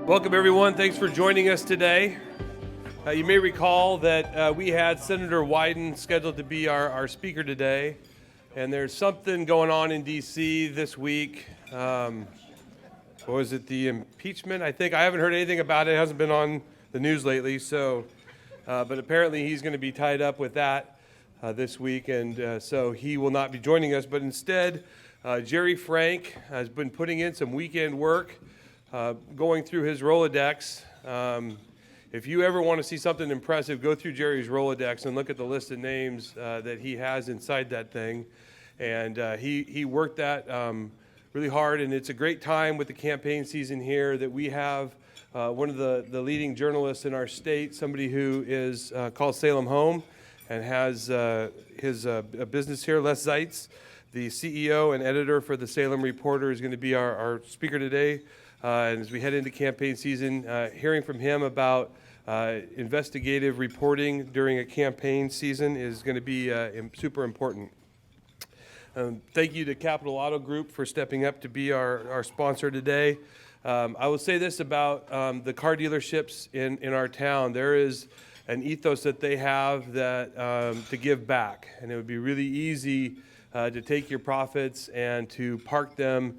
Welcome, everyone. Thanks for joining us today. You may recall that we had Senator Wyden scheduled to be our speaker today, and there's something going on in D.C. this week. What was it, the impeachment? I think. I haven't heard anything about it. It hasn't been on the news lately, but apparently he's going to be tied up with that this week, and so he will not be joining us. But instead, Jerry Frank has been putting in some weekend work, going through his Rolodex. If you ever want to see something impressive, go through Jerry's Rolodex and look at the list of names that he has inside that thing. And he worked that really hard, and it's a great time with the campaign season here that we have one of the leading journalists in our state, somebody who is called Salem home and has his business here, Zaitz, the CEO and editor for the Salem Reporter, is going to be our speaker today. And as we head into campaign season, hearing from him about investigative reporting during a campaign season is going to be super important. Thank you to Capital Auto Group for stepping up to be our sponsor today. I will say this about the car dealerships in our town. There is an ethos that they have that to give back, and it would be really easy to take your profits and to park them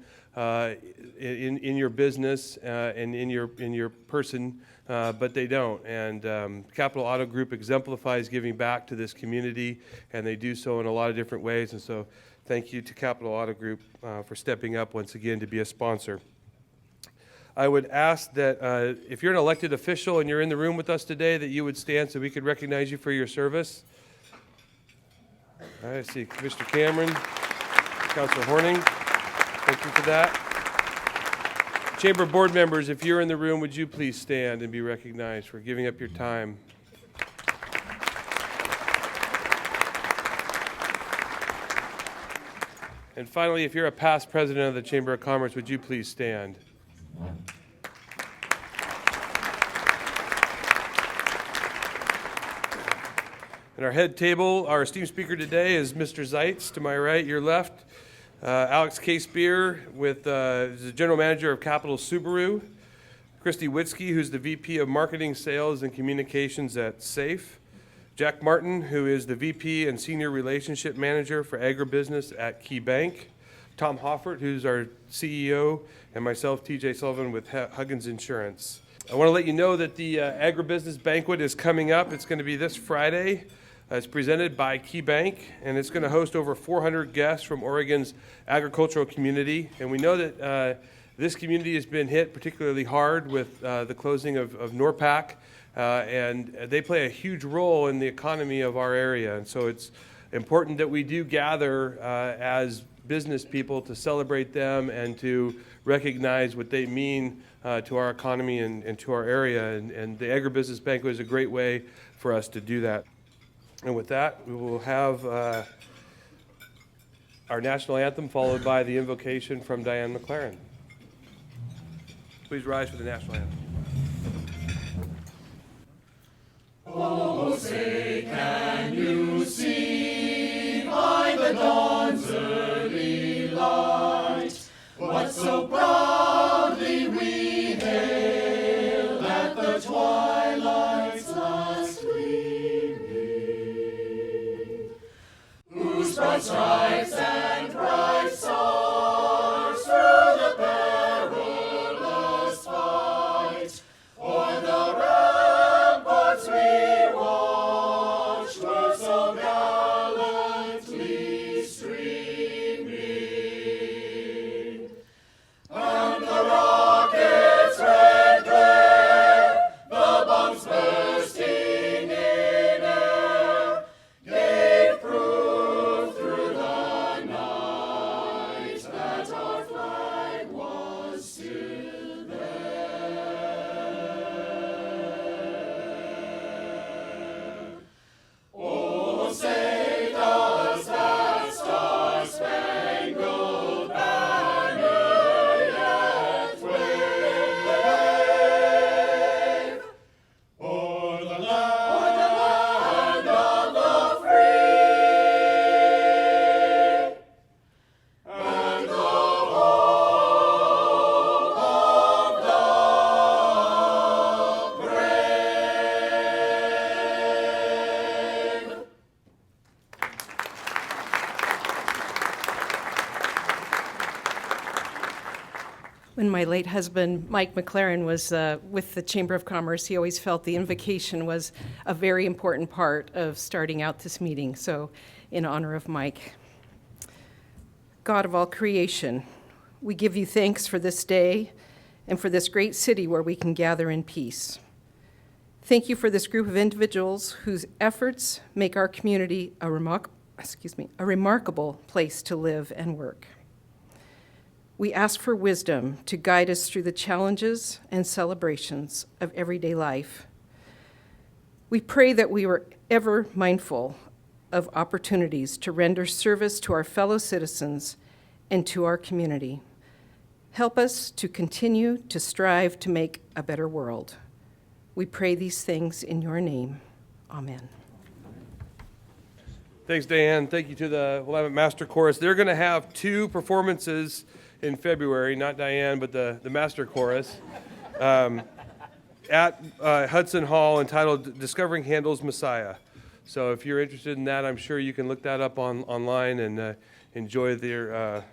in your business and in your person, but they don't. And Capital Auto Group exemplifies giving back to this community, and they do so in a lot of different ways. And so thank you to Capital Auto Group for stepping up once again to be a sponsor. I would ask that if you're an elected official and you're in the room with us today, that you would stand so we could recognize you for your service. All right, I see Mr. Cameron, Councilor Horning. Thank you for that. Chamber board members, if you're in the room, would you please stand and be recognized for giving up your time? And finally, if you're a past president of the Chamber of Commerce, would you please stand? At our head table, our esteemed speaker today is Mr. Zaitz, to my right, your left. Alex K. Spear, is the general manager of Capital Subaru. Christy Witzke, who's the VP of Marketing, Sales, and Communications at SAFE. Jack Martin, who is the VP and Senior Relationship Manager for Agribusiness at Key Bank. Tom Hoffert, who's our CEO, and myself, TJ Sullivan, with Huggins Insurance. I want to let you know that the Agribusiness Banquet is coming up. It's going to be this Friday. It's presented by Key Bank, and it's going to host over 400 guests from Oregon's agricultural community. And we know that this community has been hit particularly hard with the closing of NORPAC, and they play a huge role in the economy of our area. And so it's important that we do gather as business people to celebrate them and to recognize what they mean to our economy and to our area. And the Agribusiness Banquet is a great way for us to do that. And with that, we will have our national anthem followed by the invocation from Diane McLaren. Please rise for the national anthem. Oh, say, can you see by the dawn's early light what so proudly we hailed at the twilight's last gleaming, whose broad stripes and bright stars through the perilous fight o'er the ramparts we watched were so gallantly streaming, and the rocket's red glare, the late husband, Mike McLaren, was with the Chamber of Commerce. He always felt the invocation was a very important part of starting out this meeting. So in honor of Mike. God of all creation, we give you thanks for this day and for this great city where we can gather in peace. Thank you for this group of individuals whose efforts make our community a remarkable place to live and work. We ask for wisdom to guide us through the challenges and celebrations of everyday life. We pray that we are ever mindful of opportunities to render service to our fellow citizens and to our community. Help us to continue to strive to make a better world. We pray these things in your name. Amen. Thanks, Diane. Thank you to the Willamette Master Chorus. They're going to have 2 performances in February, not Diane, but the Master Chorus, at Hudson Hall, entitled Discovering Handel's Messiah. So if you're interested in that, I'm sure you can look that up online and enjoy their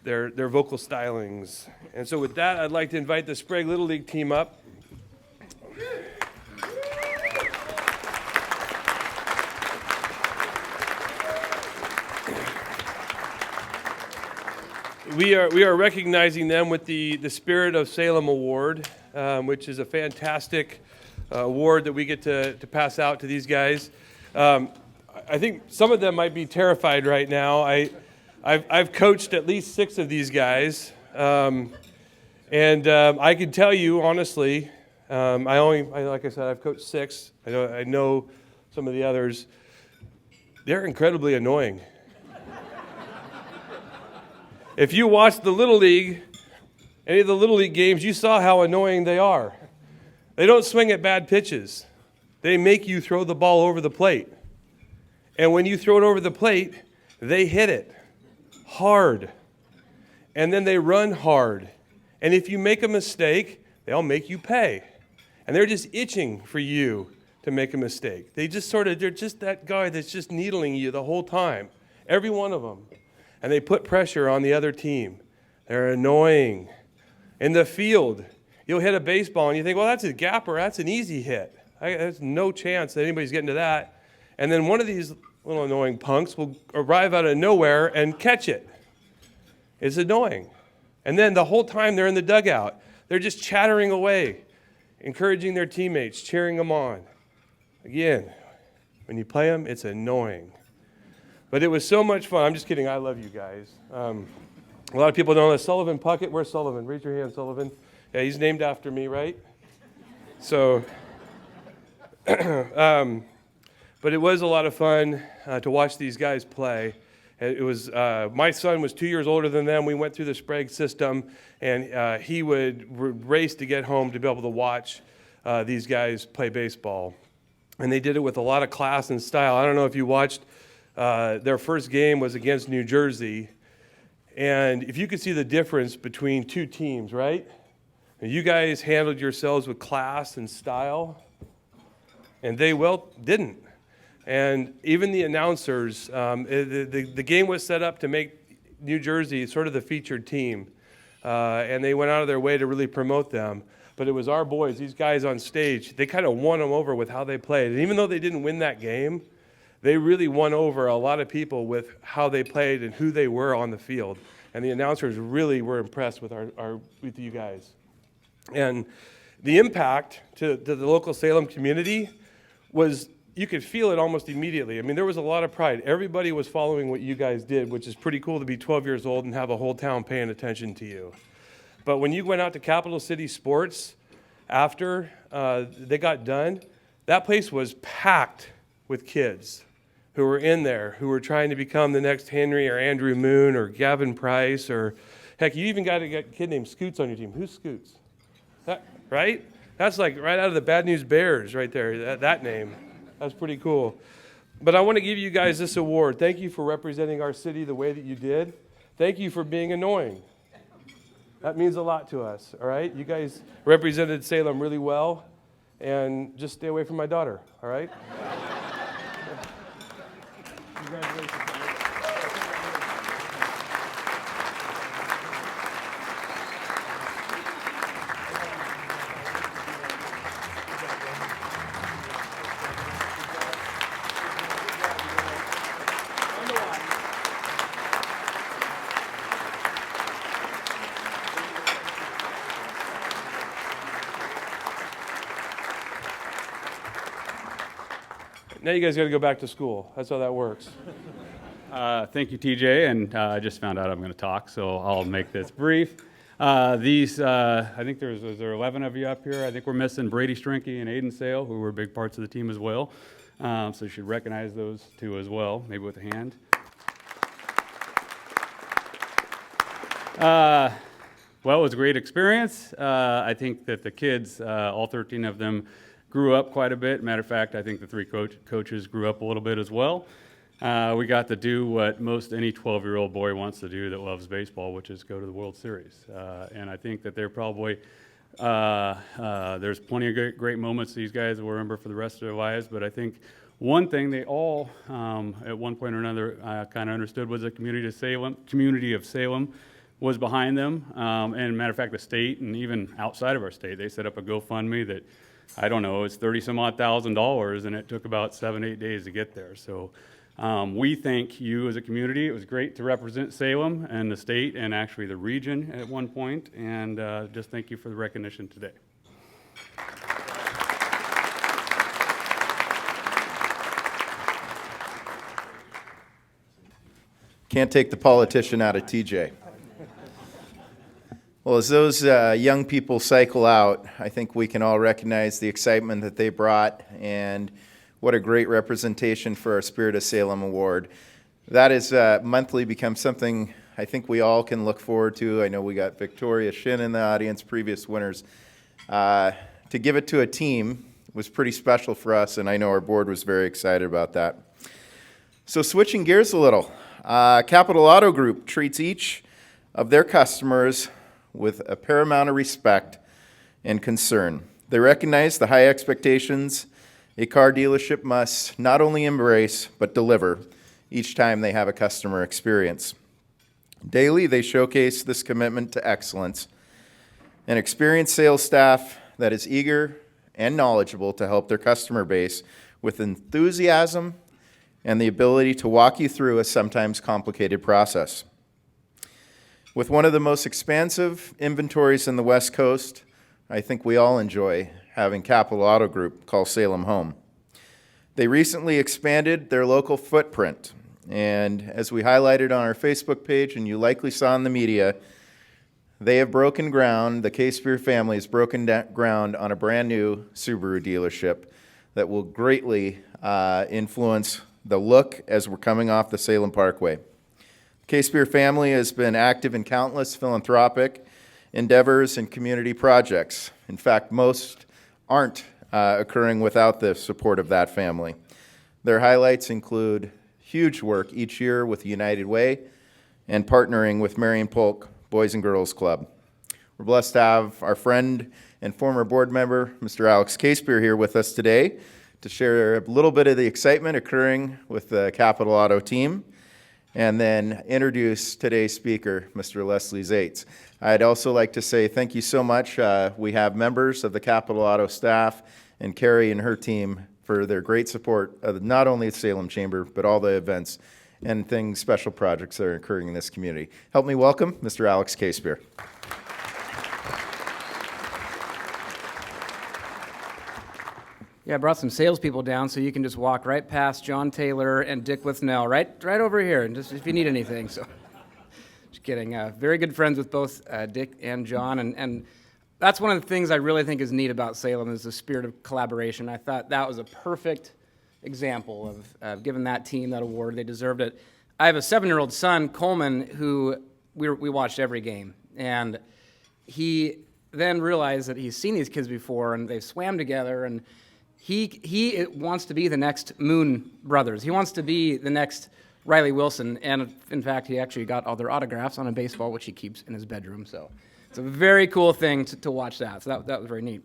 vocal stylings. And so with that, I'd like to invite the Sprague Little League team up. We are recognizing them with the Spirit of Salem Award, which is a fantastic award that we get to pass out to these guys. I think some of them might be terrified right now. I've coached at least 6 of these guys, and I can tell you honestly, like I said, I've coached 6. I know some of the others. They're incredibly annoying. If you watched the Little League, any of the Little League games, you saw how annoying they are. They don't swing at bad pitches. They make you throw the ball over the plate. And when you throw it over the plate, they hit it hard. And then they run hard. And if you make a mistake, they'll make you pay. And they're just itching for you to make a mistake. They're just that guy that's just needling you the whole time. Every one of them. And they put pressure on the other team. They're annoying. In the field, you'll hit a baseball and you think, well, that's a gapper. That's an easy hit. There's no chance that anybody's getting to that. And then one of these little annoying punks will arrive out of nowhere and catch it. It's annoying. And then the whole time they're in the dugout, they're just chattering away, encouraging their teammates, cheering them on. Again, when you play them, it's annoying. But it was so much fun. I'm just kidding. I love you guys. A lot of people don't know Sullivan Puckett. Where's Sullivan? Raise your hand, Sullivan. Yeah, he's named after me, right? So, but it was a lot of fun to watch these guys play. It was my son was 2 years older than them. We went through the Sprague system, and he would race to get home to be able to watch these guys play baseball. And they did it with a lot of class and style. I don't know if you watched. Their first game was against New Jersey, and if you could see the difference between 2 teams, right? And you guys handled yourselves with class and style, and they didn't. And even the announcers, the game was set up to make New Jersey sort of the featured team, and they went out of their way to really promote them. But it was our boys, these guys on stage, they kind of won them over with how they played. And even though they didn't win that game, they really won over a lot of people with how they played and who they were on the field. And the announcers really were impressed with with you guys. And the impact to the local Salem community was, you could feel it almost immediately. I mean, there was a lot of pride. Everybody was following what you guys did, which is pretty cool to be 12 years old and have a whole town paying attention to you. But when you went out to Capital City Sports after they got done, that place was packed with kids who were in there, who were trying to become the next Henry or Andrew Moon or Gavin Price, or heck, you even got a kid named Scoots on your team. Who's Scoots? Right? That's like right out of the Bad News Bears right there, that name. That's pretty cool. But I want to give you guys this award. Thank you for representing our city the way that you did. Thank you for being annoying. That means a lot to us, all right? You guys represented Salem really well, and just stay away from my daughter, all right? Congratulations. Now you guys got to go back to school. That's how that works. Thank you, TJ, and I just found out I'm going to talk, so I'll make this brief. I think was there 11 of you up here. I think we're missing Brady Strinke and Aiden Sale, who were big parts of the team as well. So you should recognize those two as well, maybe with a hand. Well, it was a great experience. I think that the kids, all 13 of them, grew up quite a bit. Matter of fact, I think the three coaches grew up a little bit as well. We got to do what most any 12-year-old boy wants to do that loves baseball, which is go to the World Series. And I think that they're probably, there's plenty of great moments these guys will remember for the rest of their lives, but I think one thing they all, at one point or another, kind of understood was the community of Salem was behind them. And matter of fact, the state and even outside of our state, they set up a GoFundMe that, I don't know, it's $30,000, and it took about 7-8 days to get there. So we thank you as a community. It was great to represent Salem and the state and actually the region at one point, and just thank you for the recognition today. Can't take the politician out of TJ. Well, as those young people cycle out, I think we can all recognize the excitement that they brought, and what a great representation for our Spirit of Salem Award. That has monthly become something I think we all can look forward to. I know we got Victoria Shin in the audience, previous winners. To give it to a team was pretty special for us, and I know our board was very excited about that. So switching gears a little, Capital Auto Group treats each of their customers with a paramount of respect and concern. They recognize the high expectations a car dealership must not only embrace, but deliver each time they have a customer experience. Daily, they showcase this commitment to excellence, an experienced sales staff that is eager and knowledgeable to help their customer base with enthusiasm and the ability to walk you through a sometimes complicated process. With one of the most expansive inventories in the West Coast, I think we all enjoy having Capital Auto Group call Salem home. They recently expanded their local footprint, and as we highlighted on our Facebook page, and you likely saw in the media, they have broken ground, the K-Spear family has broken ground on a brand new Subaru dealership that will greatly influence the look as we're coming off the Salem Parkway. K-Spear family has been active in countless philanthropic endeavors and community projects. In fact, most aren't occurring without the support of that family. Their highlights include huge work each year with United Way and partnering with Marion Polk Boys and Girls Club. We're blessed to have our friend and former board member, Mr. Alex K-Spear, here with us today to share a little bit of the excitement occurring with the Capital Auto team, and then introduce today's speaker, Mr. Leslie Zaitz. I'd also like to say thank you so much. We have members of the Capital Auto staff and Carrie and her team for their great support of not only the Salem Chamber, but all the events and things, special projects that are occurring in this community. Help me welcome Mr. Alex K-Spear. Yeah, I brought some salespeople down so you can just walk right past John Taylor and Dick Withnell, right over here, and just if you need anything. So, just kidding. Very good friends with both Dick and John, and that's one of the things I really think is neat about Salem is the spirit of collaboration. I thought that was a perfect example of giving that team that award. They deserved it. I have a 7-year-old son, Coleman, who we watched every game, and he then realized that he's seen these kids before, and they've swam together, and he wants to be the next Moon Brothers. He wants to be the next Riley Wilson, and in fact, he actually got all their autographs on a baseball, which he keeps in his bedroom. So it's a very cool thing to watch that. So that was very neat.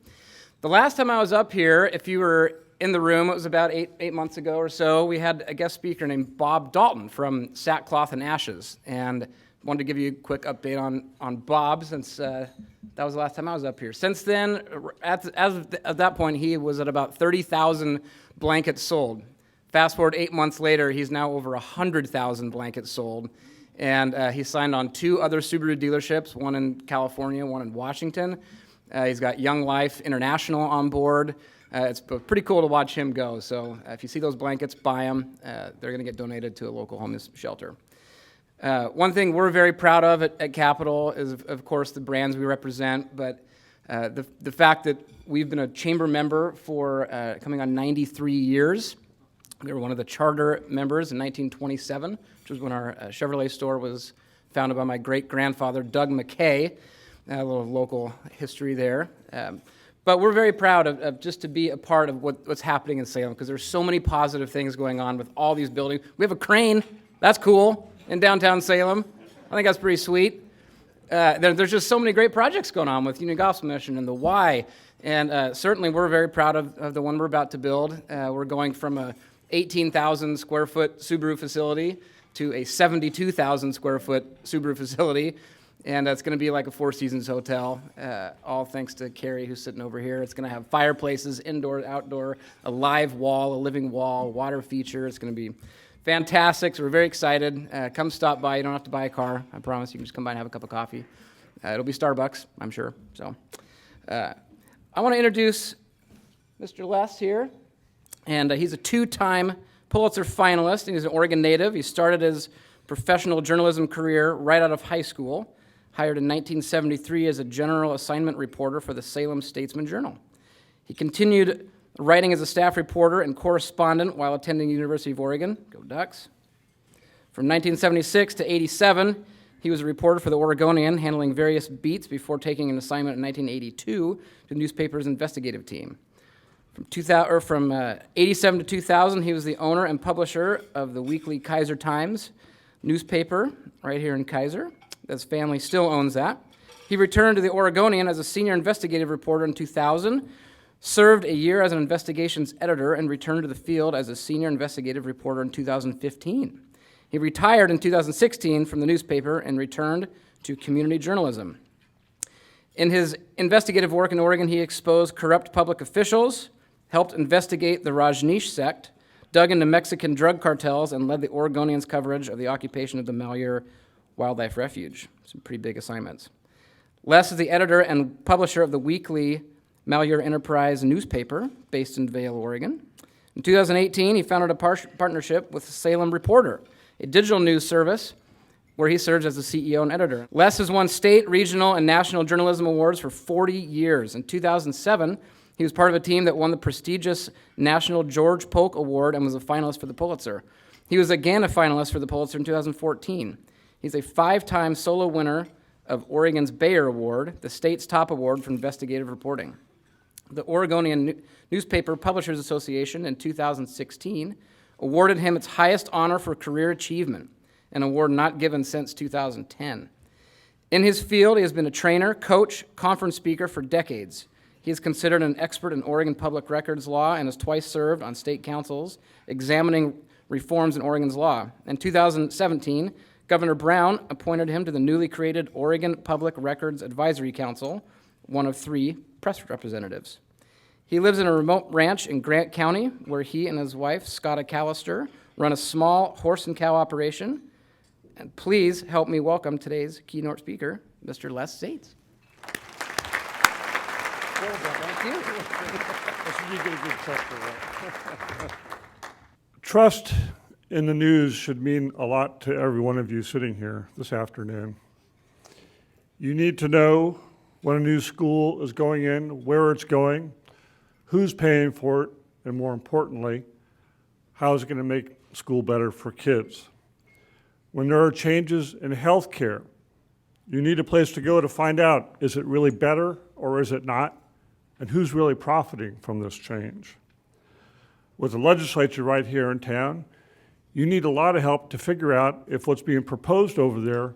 The last time I was up here, if you were in the room, it was about eight months ago or so, we had a guest speaker named Bob Dalton from Sackcloth and Ashes, and wanted to give you a quick update on Bob since that was the last time I was up here. Since then, at that point, he was at about 30,000 blankets sold. Fast forward 8 months later, he's now over 100,000 blankets sold, and he signed on 2 other Subaru dealerships, one in California, one in Washington. He's got Young Life International on board. It's pretty cool to watch him go. So if you see those blankets, buy them. They're going to get donated to a local homeless shelter. One thing we're very proud of at Capitol is, of course, the brands we represent, but the fact that we've been a chamber member for coming on 93 years. We were one of the charter members in 1927, which was when our Chevrolet store was founded by my great-grandfather, Doug McKay. A little local history there. But we're very proud of just to be a part of what's happening in Salem, because there's so many positive things going on with all these buildings. We have a crane. That's cool in downtown Salem. I think that's pretty sweet. There's just so many great projects going on with Union Gospel Mission and the Y. And certainly we're very proud of the one we're about to build. We're going from a 18,000 square foot Subaru facility to a 72,000 square foot Subaru facility. And it's going to be like a Four Seasons hotel, all thanks to Carrie, who's sitting over here. It's going to have fireplaces, indoor, outdoor, a live wall, a living wall, water feature. It's going to be fantastic. So we're very excited. Come stop by. You don't have to buy a car. I promise. You can just come by and have a cup of coffee. It'll be Starbucks, I'm sure. So I want to introduce Mr. Les here. And he's a two-time Pulitzer finalist, and he's an Oregon native. He started his professional journalism career right out of high school, hired in 1973 as a general assignment reporter for the Salem Statesman Journal. He continued writing as a staff reporter and correspondent while attending the University of Oregon. Go Ducks. From 1976 to 87, he was a reporter for the Oregonian, handling various beats before taking an assignment in 1982 to the newspaper's investigative team. From 87 to 2000, he was the owner and publisher of the weekly Kaiser Times newspaper right here in Kaiser. His family still owns that. He returned to the Oregonian as a senior investigative reporter in 2000, served a year as an investigations editor, and returned to the field as a senior investigative reporter in 2015. He retired in 2016 from the newspaper and returned to community journalism. In his investigative work in Oregon, he exposed corrupt public officials, helped investigate the Rajneesh sect, dug into Mexican drug cartels, and led the Oregonians' coverage of the occupation of the Malheur Wildlife Refuge. Some pretty big assignments. Les is the editor and publisher of the weekly Malheur Enterprise newspaper based in Vail, Oregon. In 2018, he founded a partnership with Salem Reporter, a digital news service where he serves as the CEO and editor. Les has won state, regional, and national journalism awards for 40 years. In 2007, he was part of a team that won the prestigious National George Polk Award and was a finalist for the Pulitzer. He was again a finalist for the Pulitzer in 2014. He's a 5-time solo winner of Oregon's Bayer Award, the state's top award for investigative reporting. The Oregonian Newspaper Publishers Association in 2016 awarded him its highest honor for career achievement, an award not given since 2010. In his field, he has been a trainer, coach, conference speaker for decades. He is considered an expert in Oregon public records law and has twice served on state councils examining reforms in Oregon's law. In 2017, Governor Brown appointed him to the newly created Oregon Public Records Advisory Council, one of 3 press representatives. He lives in a remote ranch in Grant County, where he and his wife, Scotta Callister, run a small horse and cow operation. And please help me welcome today's keynote speaker, Mr. Les Zaitz. Thank you. Trust in the news should mean a lot to every one of you sitting here this afternoon. You need to know when a new school is going in, where it's going, who's paying for it, and more importantly, how is it going to make school better for kids. When there are changes in health care, you need a place to go to find out, is it really better or is it not? And who's really profiting from this change? With the legislature right here in town, you need a lot of help to figure out if what's being proposed over there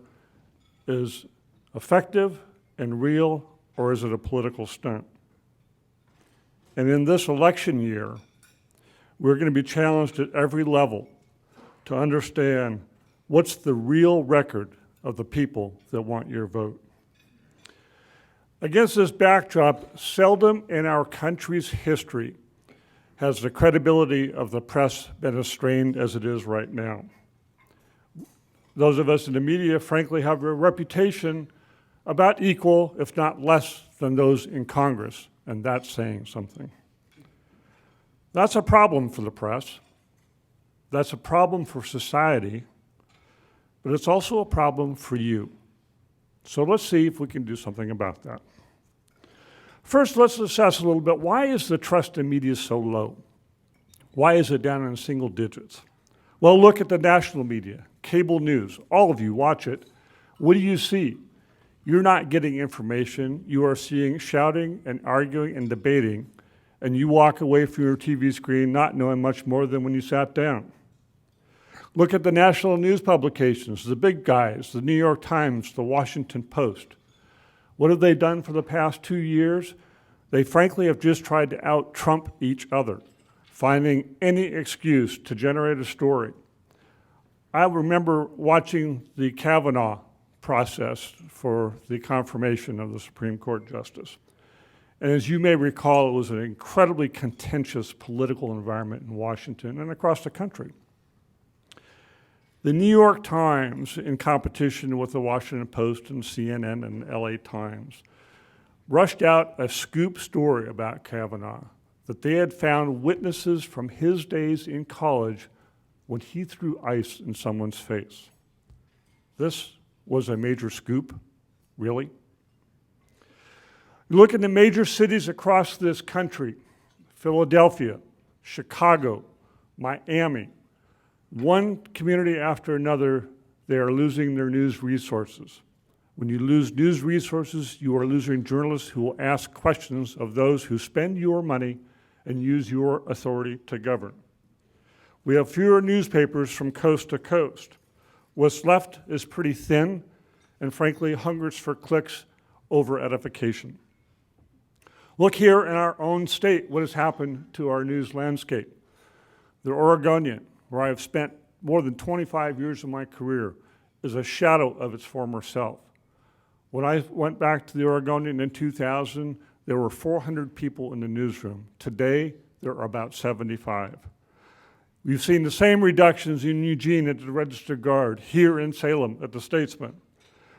is effective and real, or is it a political stunt? And in this election year, we're going to be challenged at every level to understand what's the real record of the people that want your vote. Against this backdrop, seldom in our country's history has the credibility of the press been as strained as it is right now. Those of us in the media, frankly, have a reputation about equal, if not less, than those in Congress, and that's saying something. That's a problem for the press. That's a problem for society, but it's also a problem for you. So let's see if we can do something about that. First, let's assess a little bit, why is the trust in media so low? Why is it down in single digits? Well, look at the national media, cable news. All of you watch it. What do you see? You're not getting information. You are seeing shouting and arguing and debating, and you walk away from your TV screen not knowing much more than when you sat down. Look at the national news publications, the big guys, the New York Times, the Washington Post. What have they done for the past 2 years? They frankly have just tried to out-Trump each other, finding any excuse to generate a story. I remember watching the Kavanaugh process for the confirmation of the Supreme Court justice. And as you may recall, it was an incredibly contentious political environment in Washington and across the country. The New York Times, in competition with the Washington Post and CNN and LA Times, rushed out a scoop story about Kavanaugh, that they had found witnesses from his days in college when he threw ice in someone's face. This was a major scoop, really? Look at the major cities across this country, Philadelphia, Chicago, Miami. One community after another, they are losing their news resources. When you lose news resources, you are losing journalists who will ask questions of those who spend your money and use your authority to govern. We have fewer newspapers from coast to coast. What's left is pretty thin and frankly hungers for clicks over edification. Look here in our own state, what has happened to our news landscape. The Oregonian, where I have spent more than 25 years of my career, is a shadow of its former self. When I went back to the Oregonian in 2000, there were 400 people in the newsroom. Today, there are about 75. We've seen the same reductions in Eugene at the Register Guard, here in Salem at the Statesman.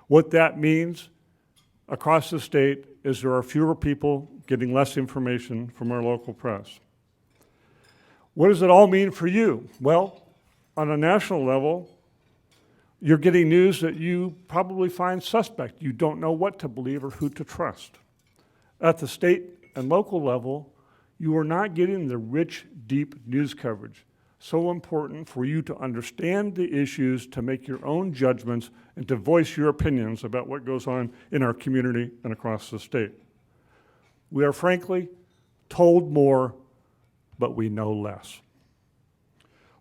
What that means across the state is there are fewer people getting less information from our local press. What does it all mean for you? Well, on a national level, you're getting news that you probably find suspect. You don't know what to believe or who to trust. At the state and local level, you are not getting the rich, deep news coverage, so important for you to understand the issues, to make your own judgments, and to voice your opinions about what goes on in our community and across the state. We are frankly told more, but we know less.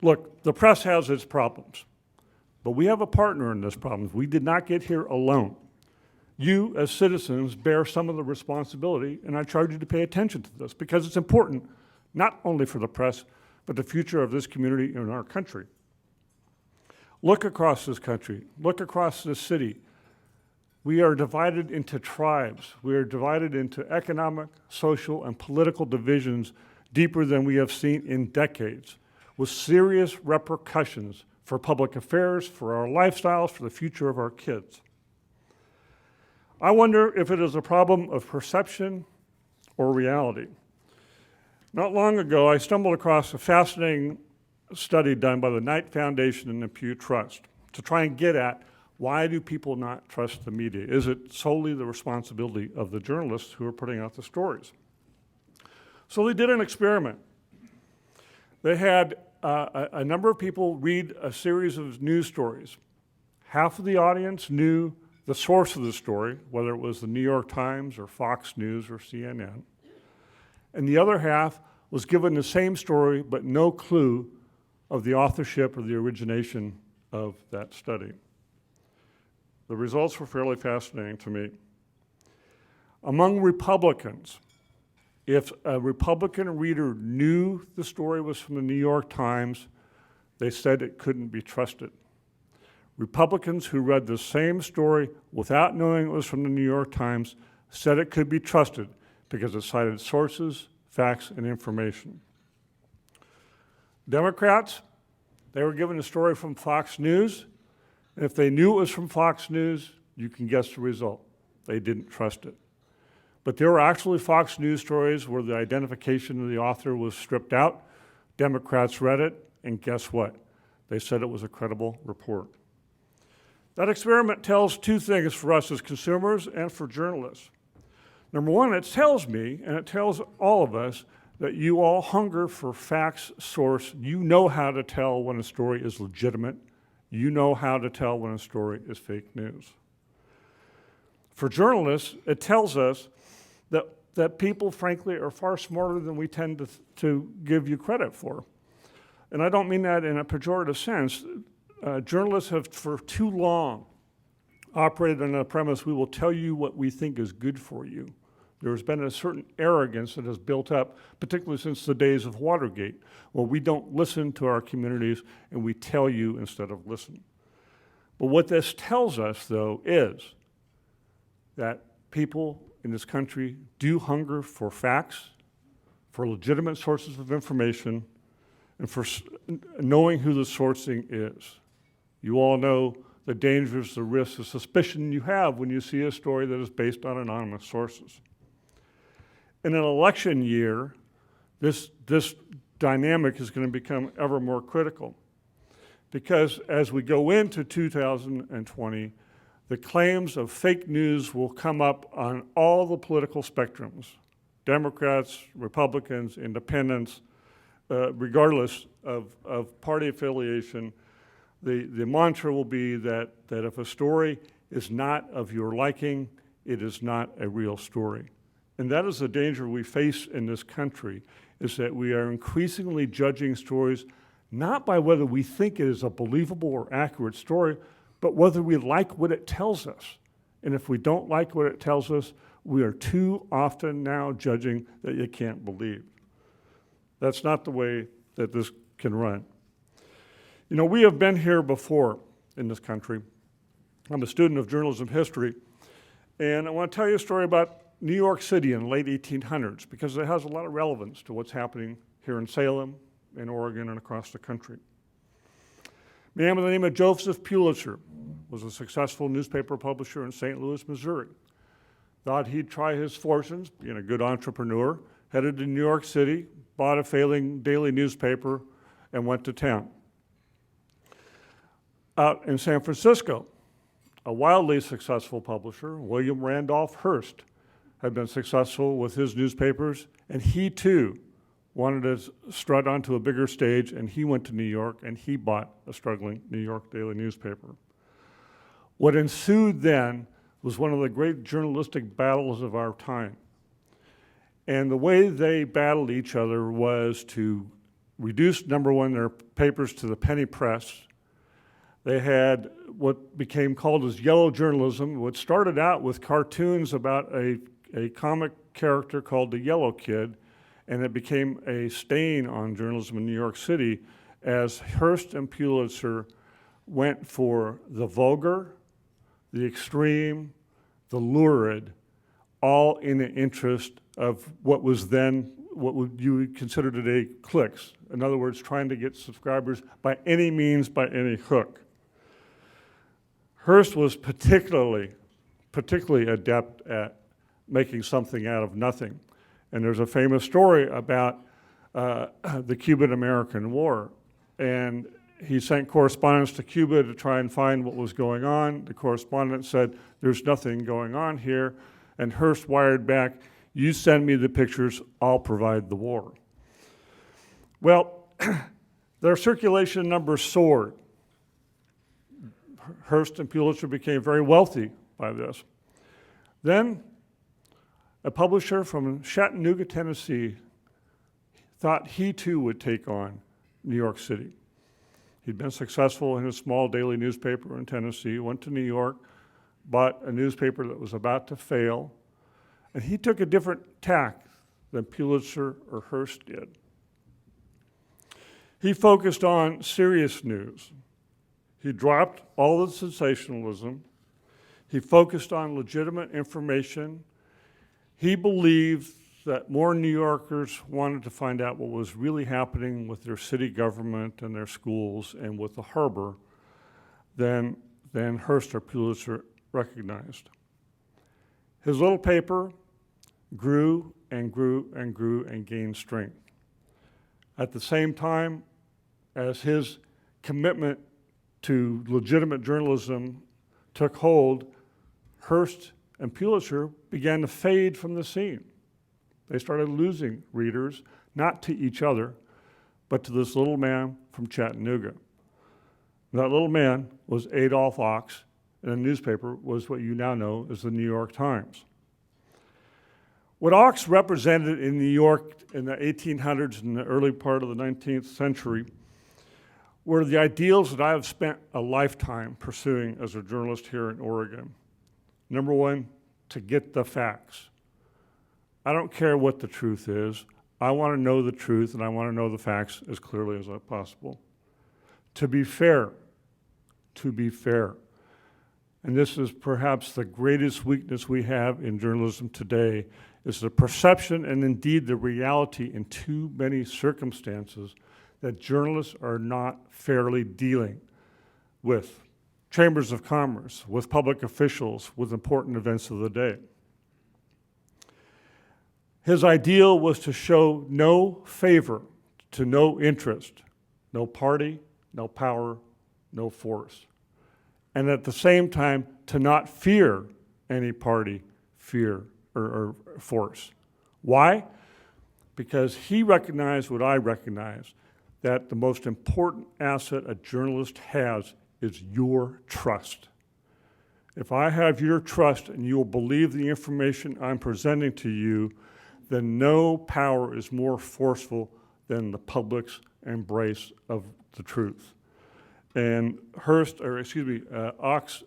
Look, the press has its problems, but we have a partner in this problem. We did not get here alone. You, as citizens, bear some of the responsibility, and I charge you to pay attention to this because it's important, not only for the press, but the future of this community and our country. Look across this country. Look across this city. We are divided into tribes. We are divided into economic, social, and political divisions deeper than we have seen in decades, with serious repercussions for public affairs, for our lifestyles, for the future of our kids. I wonder if it is a problem of perception or reality. Not long ago, I stumbled across a fascinating study done by the Knight Foundation and the Pew Trust to try and get at why do people not trust the media? Is it solely the responsibility of the journalists who are putting out the stories? So they did an experiment. They had a number of people read a series of news stories. Half of the audience knew the source of the story, whether it was the New York Times or Fox News or CNN. And the other half was given the same story, but no clue of the authorship or the origination of that study. The results were fairly fascinating to me. Among Republicans, if a Republican reader knew the story was from the New York Times, they said it couldn't be trusted. Republicans who read the same story without knowing it was from the New York Times said it could be trusted because it cited sources, facts, and information. Democrats, they were given a story from Fox News, and if they knew it was from Fox News, you can guess the result. They didn't trust it. But there were actually Fox News stories where the identification of the author was stripped out. Democrats read it, and guess what? They said it was a credible report. That experiment tells two things for us as consumers and for journalists. Number one, it tells me, and it tells all of us, that you all hunger for facts, source. You know how to tell when a story is legitimate. You know how to tell when a story is fake news. For journalists, it tells us that people, frankly, are far smarter than we tend to give you credit for. And I don't mean that in a pejorative sense. Journalists have for too long operated on the premise, we will tell you what we think is good for you. There's been a certain arrogance that has built up, particularly since the days of Watergate, where we don't listen to our communities and we tell you instead of listen. But what this tells us, though, is that people in this country do hunger for facts, for legitimate sources of information, and for knowing who the sourcing is. You all know the dangers, the risks, the suspicion you have when you see a story that is based on anonymous sources. In an election year, this dynamic is going to become ever more critical because as we go into 2020, the claims of fake news will come up on all the political spectrums, Democrats, Republicans, independents, regardless of party affiliation. The mantra will be that if a story is not of your liking, it is not a real story. And that is the danger we face in this country, is that we are increasingly judging stories not by whether we think it is a believable or accurate story, but whether we like what it tells us. And if we don't like what it tells us, we are too often now judging that you can't believe. That's not the way that this can run. You know, we have been here before in this country. I'm a student of journalism history, and I want to tell you a story about New York City in the late 1800s because it has a lot of relevance to what's happening here in Salem, in Oregon, and across the country. A man by the name of Joseph Pulitzer was a successful newspaper publisher in St. Louis, Missouri. Thought he'd try his fortunes, being a good entrepreneur, headed to New York City, bought a failing daily newspaper, and went to town. Out in San Francisco, a wildly successful publisher, William Randolph Hearst, had been successful with his newspapers, and he too wanted to strut onto a bigger stage, and he went to New York and he bought a struggling New York daily newspaper. What ensued then was one of the great journalistic battles of our time. And the way they battled each other was to reduce, number one, their papers to the penny press. They had what became called as yellow journalism, which started out with cartoons about a comic character called the Yellow Kid, and it became a stain on journalism in New York City as Hearst and Pulitzer went for the vulgar, the extreme, the lurid, all in the interest of what was then, you would consider today clicks. In other words, trying to get subscribers by any means, by any hook. Hearst was particularly adept at making something out of nothing. And there's a famous story about the Cuban-American War. And he sent correspondents to Cuba to try and find what was going on. The correspondent said, there's nothing going on here. And Hearst wired back, you send me the pictures, I'll provide the war. Well, their circulation numbers soared. Hearst and Pulitzer became very wealthy by this. Then a publisher from Chattanooga, Tennessee, thought he too would take on New York City. He'd been successful in his small daily newspaper in Tennessee, went to New York, bought a newspaper that was about to fail, and he took a different tack than Pulitzer or Hearst did. He focused on serious news. He dropped all the sensationalism. He focused on legitimate information. He believed that more New Yorkers wanted to find out what was really happening with their city government and their schools and with the harbor than Hearst or Pulitzer recognized. His little paper grew and grew and grew and gained strength. At the same time as his commitment to legitimate journalism took hold, Hearst and Pulitzer began to fade from the scene. They started losing readers, not to each other, but to this little man from Chattanooga. That little man was Adolph Ox, and the newspaper was what you now know as the New York Times. What Ox represented in New York in the 1800s and the early part of the 19th century were the ideals that I have spent a lifetime pursuing as a journalist here in Oregon. Number one, to get the facts. I don't care what the truth is. I want to know the truth, and I want to know the facts as clearly as possible. To be fair. To be fair. And this is perhaps the greatest weakness we have in journalism today, is the perception and indeed the reality in too many circumstances that journalists are not fairly dealing with chambers of commerce, with public officials, with important events of the day. His ideal was to show no favor to no interest, no party, no power, no force. And at the same time, to not fear any party, fear, or force. Why? Because he recognized what I recognize, that the most important asset a journalist has is your trust. If I have your trust and you will believe the information I'm presenting to you, then no power is more forceful than the public's embrace of the truth. And Ox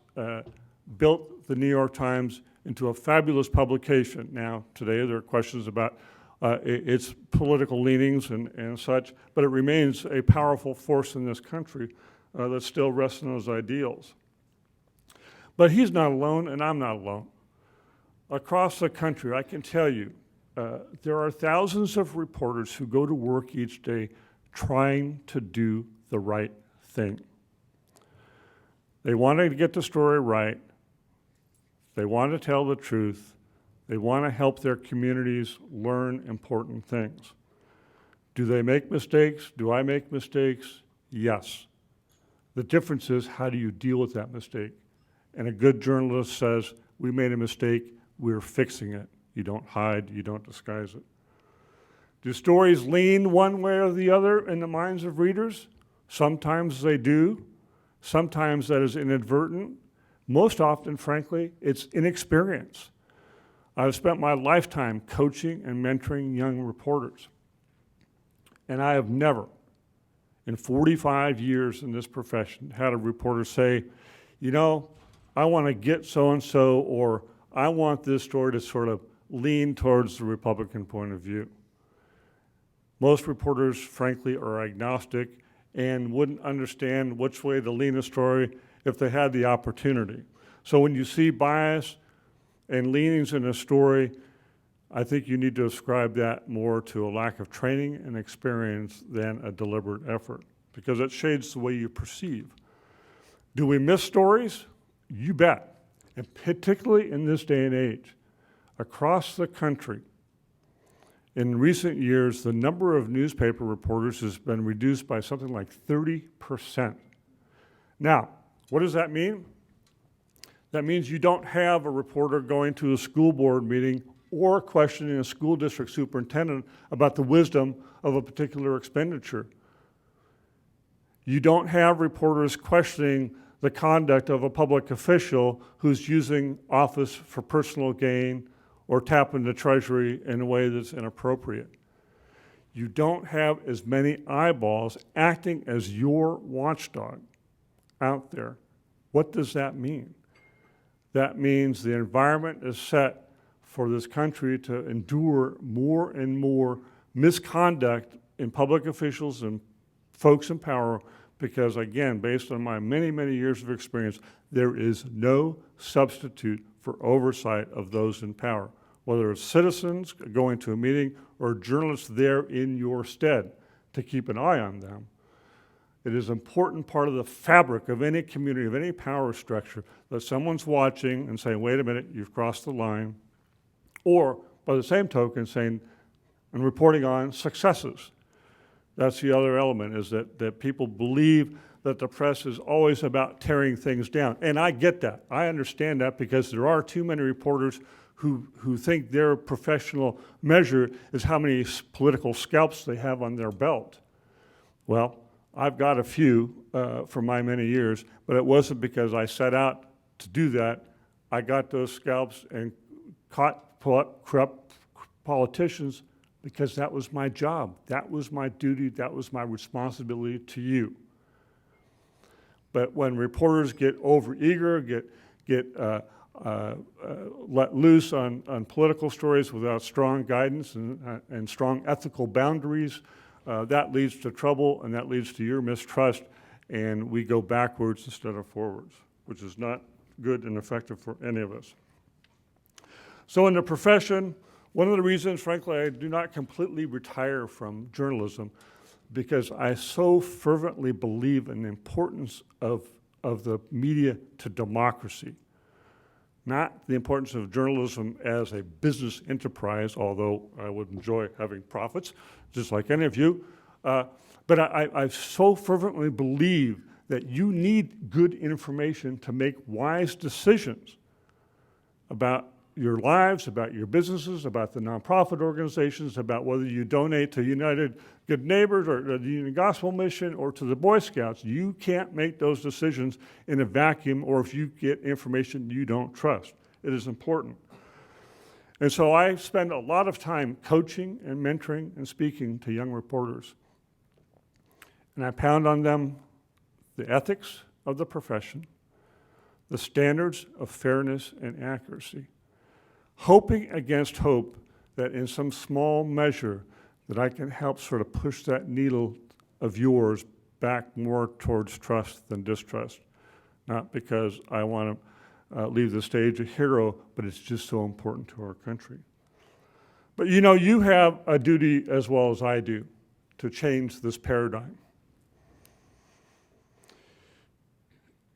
built the New York Times into a fabulous publication. Now, today there are questions about its political leanings and such, but it remains a powerful force in this country that still rests on those ideals. But he's not alone, and I'm not alone. Across the country, I can tell you, there are thousands of reporters who go to work each day trying to do the right thing. They want to get the story right. They want to tell the truth. They want to help their communities learn important things. Do they make mistakes? Do I make mistakes? Yes. The difference is, how do you deal with that mistake? And a good journalist says, we made a mistake, we're fixing it. You don't hide, you don't disguise it. Do stories lean one way or the other in the minds of readers? Sometimes they do. Sometimes that is inadvertent. Most often, frankly, it's inexperience. I've spent my lifetime coaching and mentoring young reporters. And I have never, in 45 years in this profession, had a reporter say, you know, I want to get so-and-so, or I want this story to sort of lean towards the Republican point of view. Most reporters, frankly, are agnostic and wouldn't understand which way to lean a story if they had the opportunity. So when you see bias and leanings in a story, I think you need to ascribe that more to a lack of training and experience than a deliberate effort, because it shades the way you perceive. Do we miss stories? You bet. And particularly in this day and age, across the country, in recent years, the number of newspaper reporters has been reduced by something like 30%. Now, what does that mean? That means you don't have a reporter going to a school board meeting or questioning a school district superintendent about the wisdom of a particular expenditure. You don't have reporters questioning the conduct of a public official who's using office for personal gain or tapping the Treasury in a way that's inappropriate. You don't have as many eyeballs acting as your watchdog out there. What does that mean? That means the environment is set for this country to endure more and more misconduct in public officials and folks in power, because again, based on my many, many years of experience, there is no substitute for oversight of those in power, whether it's citizens going to a meeting or journalists there in your stead to keep an eye on them. It is an important part of the fabric of any community, of any power structure, that someone's watching and saying, wait a minute, you've crossed the line. Or by the same token, saying and reporting on successes. That's the other element, is that people believe that the press is always about tearing things down. And I get that. I understand that, because there are too many reporters who think their professional measure is how many political scalps they have on their belt. Well, I've got a few from my many years, but it wasn't because I set out to do that. I got those scalps and caught corrupt politicians because that was my job. That was my duty. That was my responsibility to you. But when reporters get overeager, get let loose on political stories without strong guidance and strong ethical boundaries, that leads to trouble, and that leads to your mistrust, and we go backwards instead of forwards, which is not good and effective for any of us. So in the profession, one of the reasons, frankly, I do not completely retire from journalism, because I so fervently believe in the importance of the media to democracy. Not the importance of journalism as a business enterprise, although I would enjoy having profits, just like any of you. But I so fervently believe that you need good information to make wise decisions about your lives, about your businesses, about the nonprofit organizations, about whether you donate to United Good Neighbors or the Union Gospel Mission or to the Boy Scouts. You can't make those decisions in a vacuum, or if you get information you don't trust. It is important. And so I spend a lot of time coaching and mentoring and speaking to young reporters. And I pound on them the ethics of the profession, the standards of fairness and accuracy, hoping against hope that in some small measure that I can help sort of push that needle of yours back more towards trust than distrust. Not because I want to leave the stage a hero, but it's just so important to our country. But you know, you have a duty as well as I do to change this paradigm.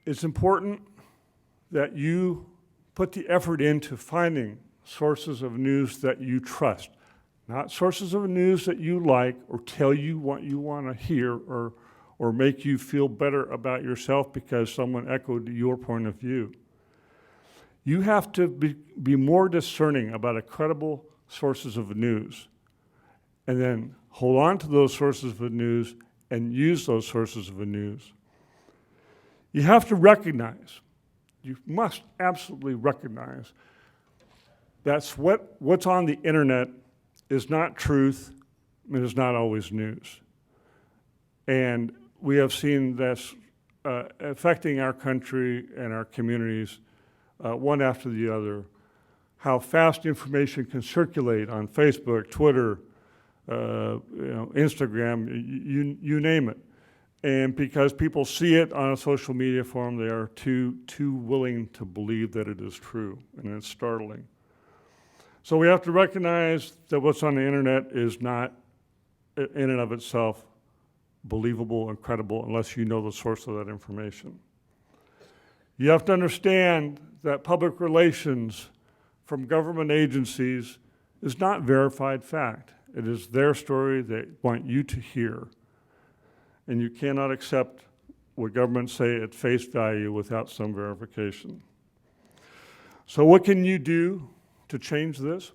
It's important that you put the effort into finding sources of news that you trust, not sources of news that you like or tell you what you want to hear or make you feel better about yourself because someone echoed your point of view. You have to be more discerning about credible sources of news, and then hold on to those sources of news and use those sources of news. You have to recognize, you must absolutely recognize, that's what's on the internet is not truth, and is not always news. And we have seen this affecting our country and our communities one after the other, how fast information can circulate on Facebook, Twitter, Instagram, you name it. And because people see it on a social media forum, they are too willing to believe that it is true, and it's startling. So we have to recognize that what's on the internet is not, in and of itself, believable and credible unless you know the source of that information. You have to understand that public relations from government agencies is not verified fact. It is their story they want you to hear. And you cannot accept what governments say at face value without some verification. So what can you do to change this?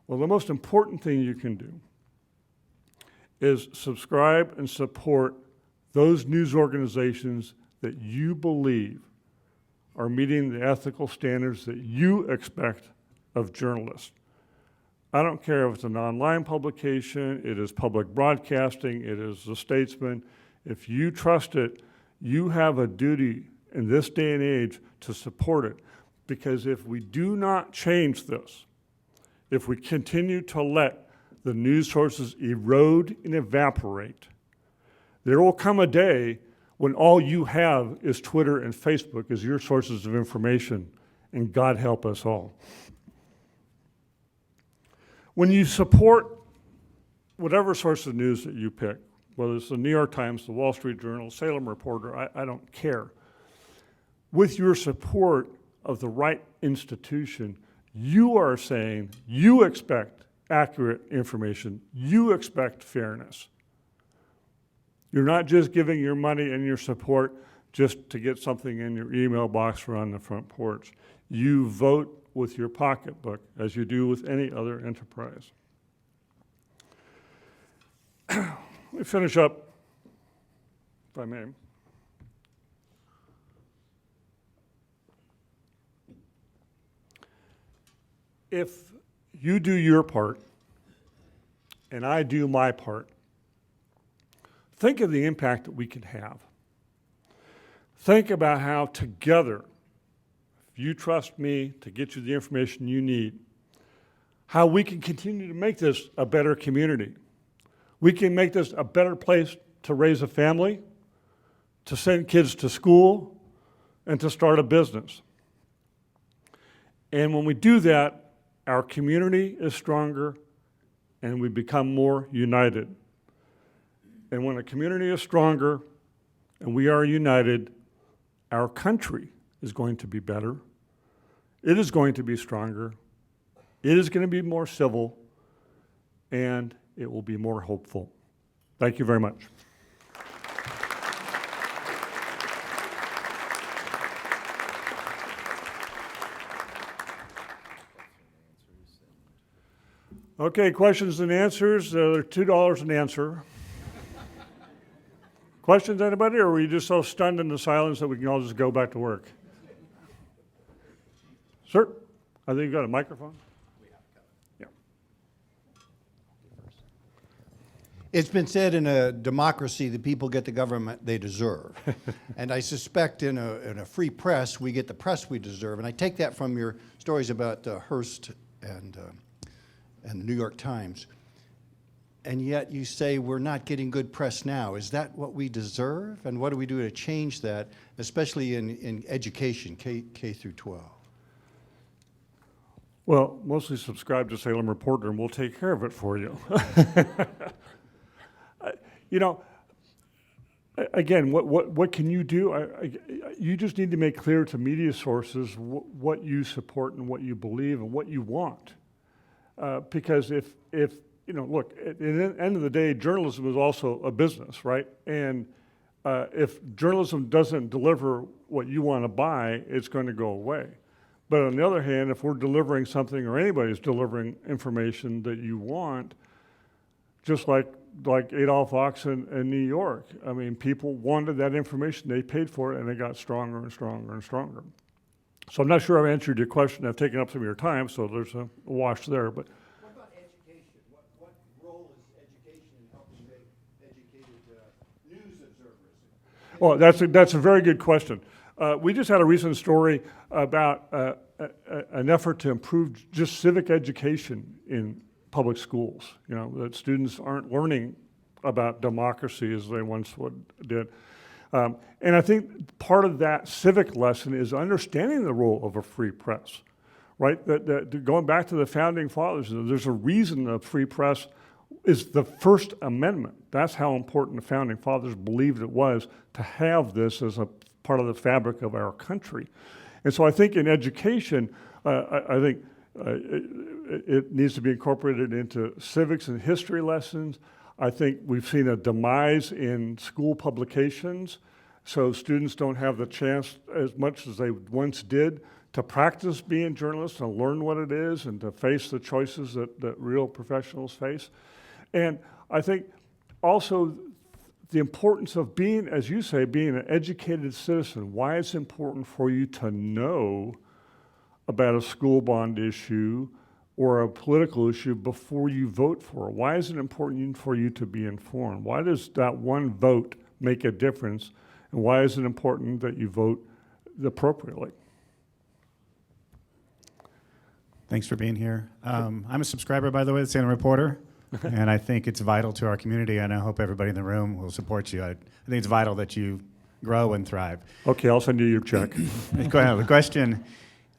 Well, the most important thing you can do is subscribe and support those news organizations that you believe are meeting the ethical standards that you expect of journalists. I don't care if it's an online publication, it is public broadcasting, it is the Statesman. If you trust it, you have a duty in this day and age to support it. Because if we do not change this, if we continue to let the news sources erode and evaporate, there will come a day when all you have is Twitter and Facebook as your sources of information, and God help us all. When you support whatever source of news that you pick, whether it's the New York Times, the Wall Street Journal, Salem Reporter, I don't care. With your support of the right institution, You are saying you expect accurate information. You expect fairness. You're not just giving your money and your support just to get something in your email box or on the front porch. You vote with your pocketbook, as you do with any other enterprise. Let me finish up, if I may. If you do your part, and I do my part, think of the impact that we could have. Think about how together, if you trust me to get you the information you need, how we can continue to make this a better community. We can make this a better place to raise a family, to send kids to school, and to start a business. And when we do that, our community is stronger and we become more united. And when a community is stronger and we are united, our country is going to be better. It is going to be stronger. It is going to be more civil, and it will be more hopeful. Thank you very much. Okay, questions and answers. They're $2 an answer. Questions, anybody, or were you just so stunned into silence that we can all just go back to work? Sir, I think you got a microphone. Yeah. It's been said in a democracy that people get the government they deserve. And I suspect in a free press, we get the press we deserve. And I take that from your stories about Hearst and the New York Times. And yet you say we're not getting good press now. Is that what we deserve? And what do we do to change that, especially in education, K through 12? Well, mostly subscribe to Salem Reporter and we'll take care of it for you. You know, again, what can you do? You just need to make clear to media sources what you support and what you believe and what you want. Because if you know, look, at the end of the day, journalism is also a business, right? And if journalism doesn't deliver what you want to buy, it's going to go away. But on the other hand, if we're delivering something or anybody's delivering information that you want, just like Adolph Ox in New York, I mean, people wanted that information, they paid for it, and it got stronger and stronger and stronger. So I'm not sure I've answered your question. I've taken up some of your time, so there's a wash there. But what about education? What role is education in helping make educated news observers? Well, that's a very good question. We just had a recent story about an effort to improve just civic education in public schools. You know, that students aren't learning about democracy as they once did. And I think part of that civic lesson is understanding the role of a free press, right? That going back to the founding fathers, there's a reason the free press is the First Amendment. That's how important the founding fathers believed it was to have this as a part of the fabric of our country. And so I think in education, I think it needs to be incorporated into civics and history lessons. I think we've seen a demise in school publications, so students don't have the chance as much as they once did to practice being journalists and learn what it is and to face the choices that real professionals face. And I think also the importance of being, as you say, being an educated citizen, why it's important for you to know about a school bond issue or a political issue before you vote for it. Why is it important for you to be informed? Why does that one vote make a difference? And why is it important that you vote appropriately? Thanks for being here. I'm a subscriber, by the way, to the Salem Reporter, and I think it's vital to our community, and I hope everybody in the room will support you. I think it's vital that you grow and thrive. Okay, I'll send you your check. Go ahead. The question,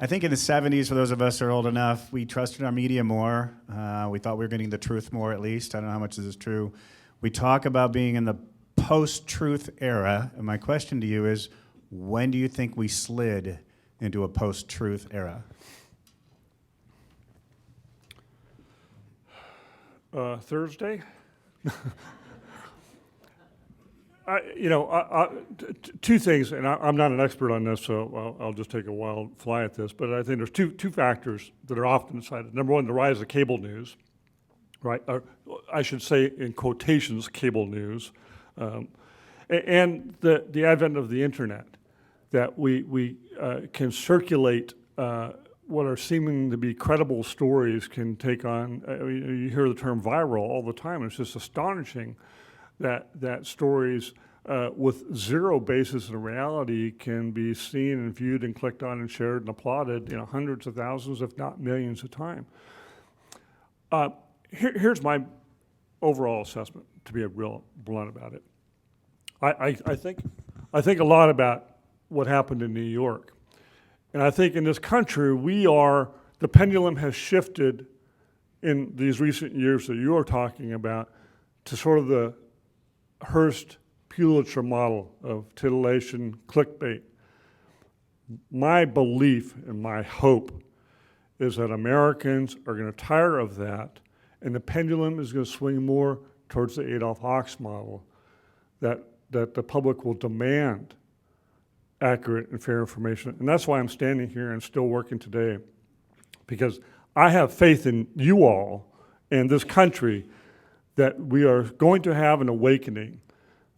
I think in the 70s, for those of us who are old enough, we trusted our media more. We thought we were getting the truth more, at least. I don't know how much this is true. We talk about being in the post-truth era, and my question to you is, when do you think we slid into a post-truth era? Thursday. Two things, and I'm not an expert on this, so I'll just take a wild fly at this, but I think there's two factors that are often cited. Number one, the rise of cable news, right? Or I should say, in quotations, cable news, and the advent of the internet, that we can circulate what are seeming to be credible stories can take on. You hear the term viral all the time. It's just astonishing that stories with zero basis in reality can be seen and viewed and clicked on and shared and applauded, hundreds of thousands, if not millions of times. Here's my overall assessment, to be real blunt about it. I think a lot about what happened in New York. And I think in this country, the pendulum has shifted in these recent years that you're talking about to sort of the Hearst-Pulitzer model of titillation, clickbait. My belief and my hope is that Americans are going to tire of that, and the pendulum is going to swing more towards the Adolf Hawks model, that the public will demand accurate and fair information. And that's why I'm standing here and still working today, because I have faith in you all and this country that we are going to have an awakening,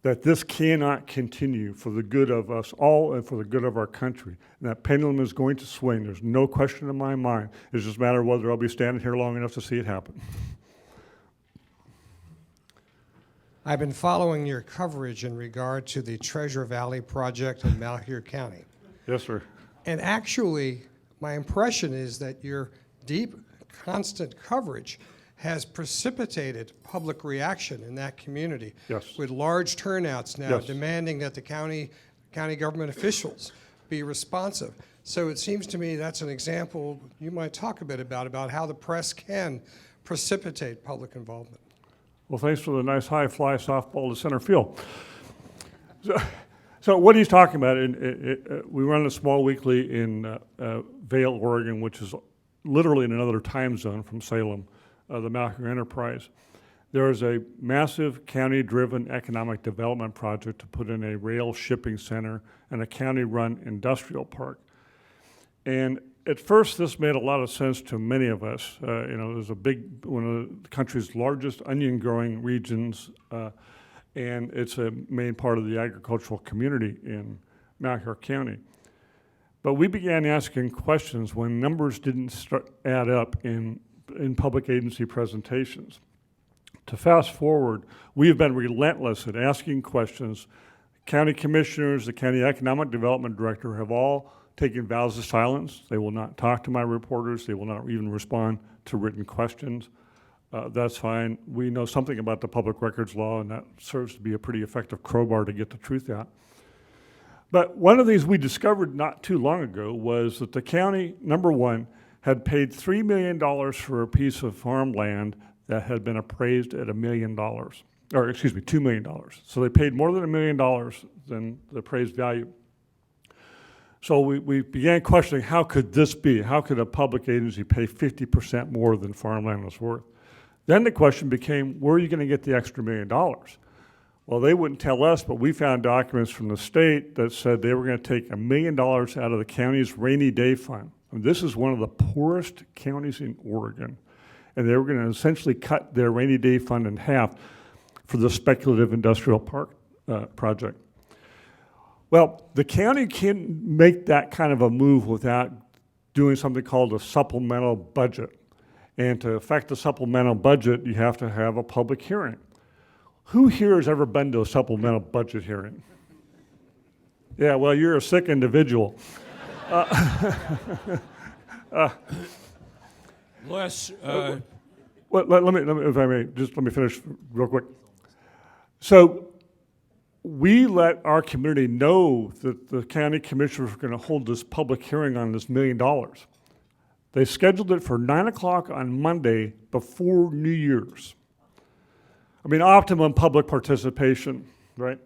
that this cannot continue for the good of us all and for the good of our country. And that pendulum is going to swing. There's no question in my mind. It's just a matter of whether I'll be standing here long enough to see it happen. I've been following your coverage in regard to the Treasure Valley project in Malheur County. Yes, sir. And actually, my impression is that your deep, constant coverage has precipitated public reaction in that community. Yes. With large turnouts now Yes. demanding that the county government officials be responsive. So it seems to me that's an example you might talk a bit about how the press can precipitate public involvement. Well, thanks for the nice high fly softball to center field. So what he's talking about, we run a small weekly in Vail, Oregon, which is literally in another time zone from Salem, the Malheur Enterprise. There is a massive county-driven economic development project to put in a rail shipping center and a county-run industrial park. And at first, this made a lot of sense to many of us. There's one of the country's largest onion-growing regions, and it's a main part of the agricultural community in Malheur County. But we began asking questions when numbers didn't add up in public agency presentations. To fast forward, we have been relentless at asking questions. County commissioners, the county economic development director have all taken vows of silence. They will not talk to my reporters. They will not even respond to written questions. That's fine. We know something about the public records law, and that serves to be a pretty effective crowbar to get the truth out. But one of the things we discovered not too long ago was that the county, number one, had paid $3 million for a piece of farmland that had been appraised at $2 million. So they paid more than $1 million than the appraised value. So we began questioning, how could this be? How could a public agency pay 50% more than farmland was worth? Then the question became, where are you going to get the extra $1 million? Well, they wouldn't tell us, but we found documents from the state that said they were going to take $1 million out of the county's rainy day fund. I mean, this is one of the poorest counties in Oregon, and they were going to essentially cut their rainy day fund in half for the speculative industrial park project. Well, the county can't make that kind of a move without doing something called a supplemental budget. And to affect the supplemental budget, you have to have a public hearing. Who here has ever been to a supplemental budget hearing? Yeah, well, you're a sick individual. Les, Let me, if I may, just let me finish real quick. So we let our community know that the county commissioners were going to hold this public hearing on this $1 million. They scheduled it for 9 o'clock on Monday before New Year's. I mean, optimum public participation, right?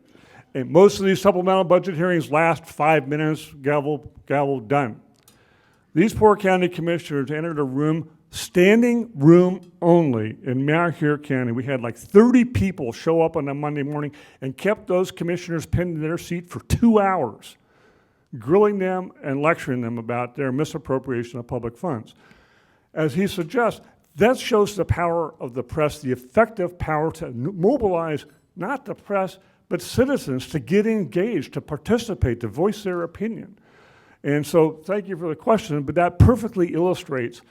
And most of these supplemental budget hearings last 5 minutes, gavel, done. These poor county commissioners entered a room standing room only in Malheur County. We had like 30 people show up on a Monday morning and kept those commissioners pinned in their seat for 2 hours, grilling them and lecturing them about their misappropriation of public funds. As he suggests, that shows the power of the press, the effective power to mobilize not the press, but citizens to get engaged, to participate, to voice their opinion. And so thank you for the question, but that perfectly illustrates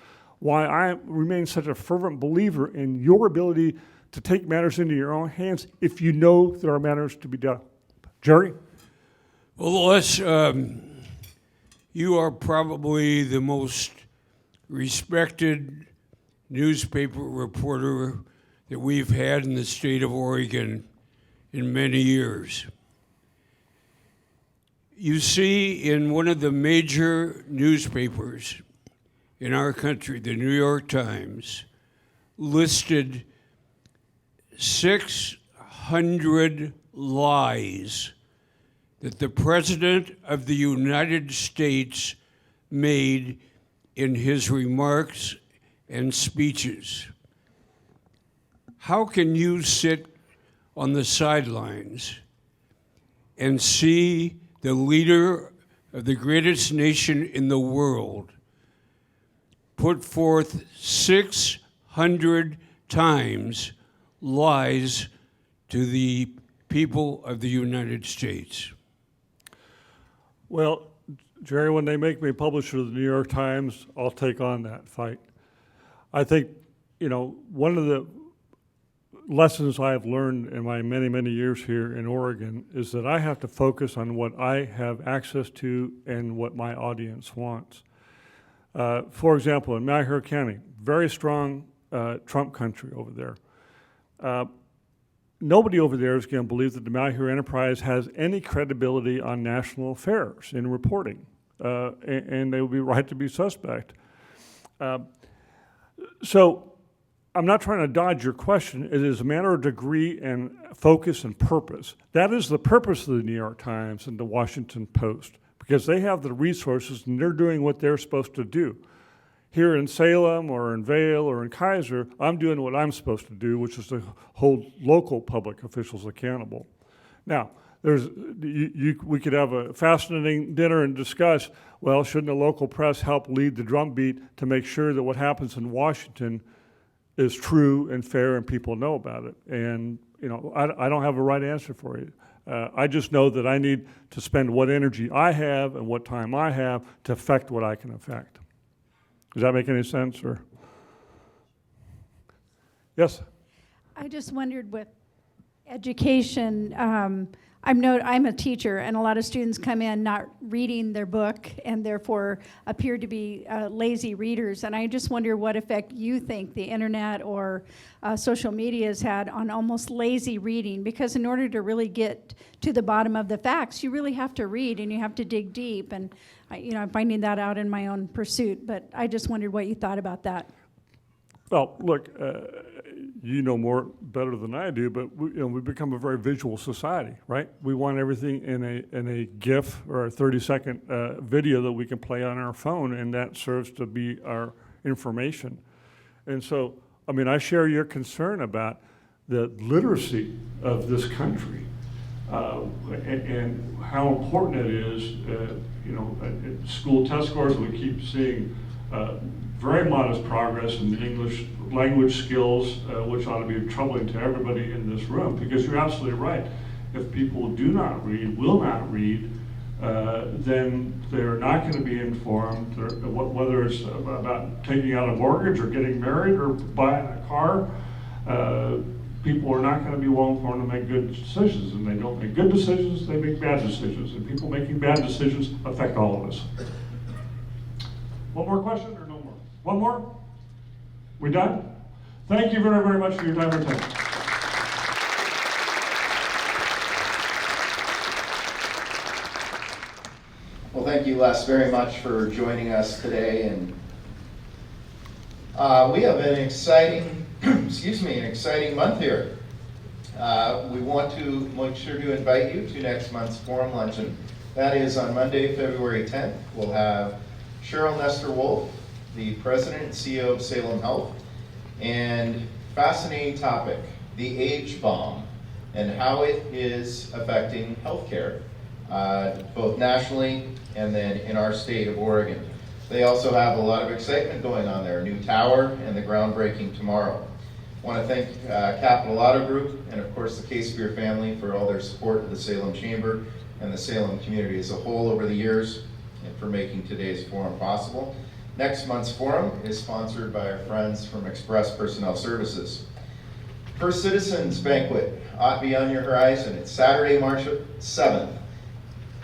why I remain such a fervent believer in your ability to take matters into your own hands if you know there are matters to be done. Jerry? Well, Les, you are probably the most respected newspaper reporter that we've had in the state of Oregon in many years. You see in one of the major newspapers in our country, the New York Times, listed 600 lies that the President of the United States made in his remarks and speeches. How can you sit on the sidelines and see the leader of the greatest nation in the world put forth 600 times lies to the people of the United States? Well, Jerry, when they make me publisher of the New York Times, I'll take on that fight. I think, one of the lessons I have learned in my many, many years here in Oregon is that I have to focus on what I have access to and what my audience wants. For example, in Malheur County, very strong Trump country over there. Nobody over there is going to believe that the Malheur Enterprise has any credibility on national affairs in reporting, and they would be right to be suspect. So I'm not trying to dodge your question. It is a matter of degree and focus and purpose. That is the purpose of the New York Times and the Washington Post, because they have the resources and they're doing what they're supposed to do. Here in Salem or in Vail or in Kaiser, I'm doing what I'm supposed to do, which is to hold local public officials accountable. Now, we could have a fascinating dinner and discuss, well, shouldn't the local press help lead the drumbeat to make sure that what happens in Washington is true and fair and people know about it? And I don't have a right answer for you. I just know that I need to spend what energy I have and what time I have to affect what I can affect. Does that make any sense? Or yes? I just wondered with education, I'm a teacher, and a lot of students come in not reading their book and therefore appear to be lazy readers. And I just wonder what effect you think the internet or social media has had on almost lazy reading, because in order to really get to the bottom of the facts, you really have to read and you have to dig deep. And I'm finding that out in my own pursuit, but I just wondered what you thought about that. Well, look, you know more better than I do, but we've become a very visual society, right? We want everything in a GIF or a 30-second video that we can play on our phone, and that serves to be our information. And so, I share your concern about the literacy of this country and how important it is. School test scores, we keep seeing very modest progress in English language skills, which ought to be troubling to everybody in this room, because you're absolutely right. If people do not read, will not read, then they're not going to be informed, whether it's about taking out a mortgage or getting married or buying a car. People are not going to be well informed to make good decisions, and they don't make good decisions, they make bad decisions, and people making bad decisions affect all of us. One more question or no more? One more? We done? Thank you very, very much for your time and attention. Well, thank you, Les, very much for joining us today. And we have an exciting, an exciting month here. We want to make sure to invite you to next month's Forum Luncheon. That is on Monday, February 10th. We'll have Cheryl Nestor-Wolf, the President and CEO of Salem Health, and fascinating topic, the age bomb, and how it is affecting healthcare, both nationally and then in our state of Oregon. They also have a lot of excitement going on there, a new tower and the groundbreaking tomorrow. I want to thank Capital Auto Group and of course the Casebeer family for all their support of the Salem Chamber and the Salem community as a whole over the years and for making today's forum possible. Next month's forum is sponsored by our friends from Express Personnel Services. First Citizens Banquet ought to be on your horizon. It's Saturday, March 7th.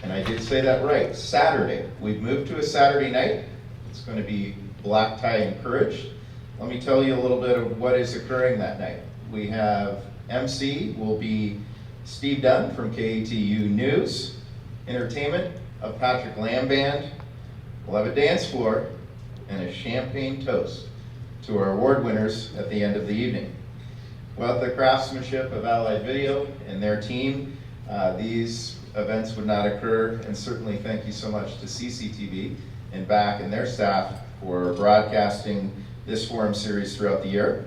And I did say that right, Saturday. We've moved to a Saturday night. It's going to be black tie encouraged. Let me tell you a little bit of what is occurring that night. We have MC will be Steve Dunn from KATU News, entertainment of Patrick Lamb Band. We'll have a dance floor and a champagne toast to our award winners at the end of the evening. Without the craftsmanship of Allied Video and their team, these events would not occur, and certainly thank you so much to CCTV and BAC and their staff for broadcasting this forum series throughout the year.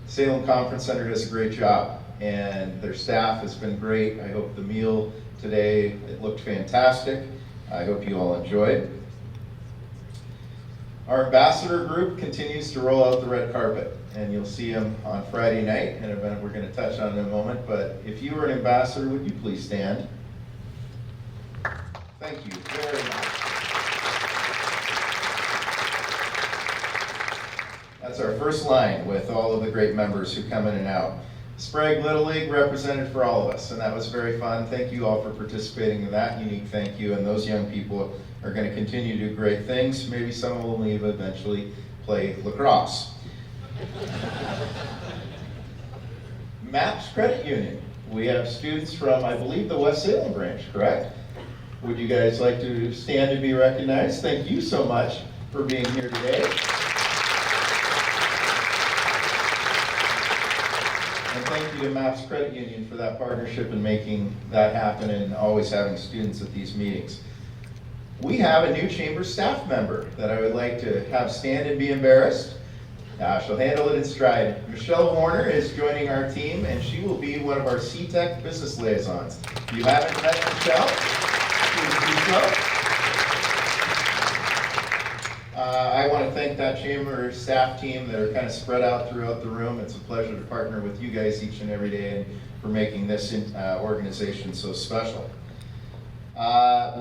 Salem Conference Center does a great job, and their staff has been great. I hope the meal today, it looked fantastic. I hope you all enjoyed. Our ambassador group continues to roll out the red carpet, and you'll see them on Friday night, an event we're going to touch on in a moment. But if you were an ambassador, would you please stand? Thank you very much. That's our first line with all of the great members who come in and out. Sprague Little League represented for all of us, and that was very fun. Thank you all for participating in that. Unique thank you, and those young people are going to continue to do great things. Maybe some of them will even eventually play lacrosse. MAPS Credit Union. We have students from, I believe, the West Salem branch, correct? Would you guys like to stand and be recognized? Thank you so much for being here today. And thank you to MAPS Credit Union for that partnership and making that happen and always having students at these meetings. We have a new chamber staff member that I would like to have stand and be embarrassed. She'll handle it in stride. Michelle Warner is joining our team, and she will be one of our CTEC business liaisons. If you haven't met Michelle, please do so. I want to thank that chamber staff team that are kind of spread out throughout the room. It's a pleasure to partner with you guys each and every day and for making this organization so special.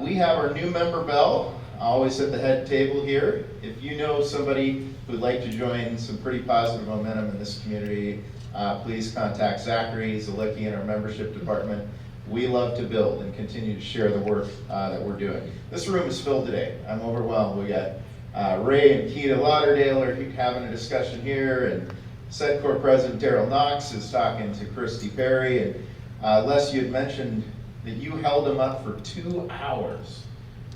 We have our new member bell, always at the head table here. If you know somebody who'd like to join some pretty positive momentum in this community, please contact Zachary Zalicki in our membership department. We love to build and continue to share the work that we're doing. This room is filled today. I'm overwhelmed. We got Ray and Keita Lauderdale are having a discussion here, and SEDCOR President Daryl Knox is talking to Christy Perry, and Les, you had mentioned that you held them up for 2 hours